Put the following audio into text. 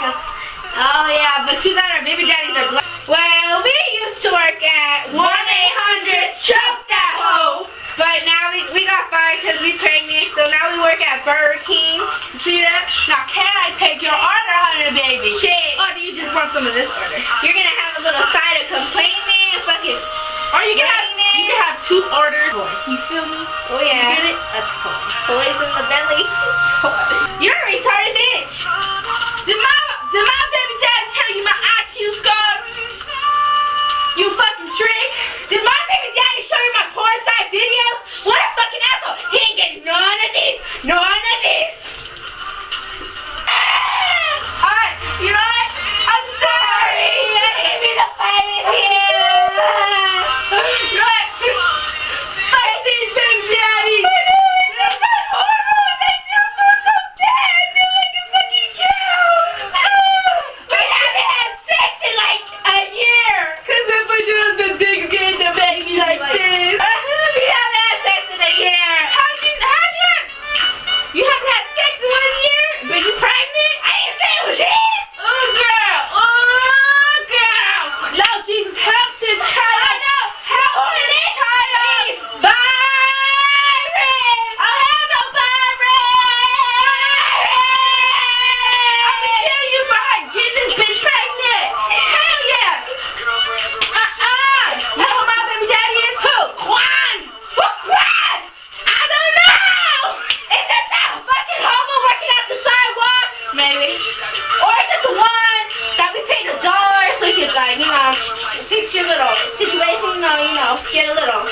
blackest. Oh yeah, but too bad our baby daddies are black. Well, we used to work at 1-800-CHOKE THAT hoe. But now we got fired because we pregnant, so now we work at Burger King. See that? Now can I take your order, honey baby? Shit. Or do you just want some of this order? You're gonna have a little side of complaining, fucking. Or you can have 2 orders. You feel me? Oh yeah. You get it? That's fine. Toys in the belly. Toys. You're a retarded bitch. Did my baby dad tell you my IQ scores? You fucking trick. Did my baby daddy show you my porn site videos? What a fucking asshole. He ain't getting none of these. None of this. Alright, you know what? I'm sorry. You didn't mean to fight with you. You know what? Fuck these things, daddy. Fix your little situation, you know, get a little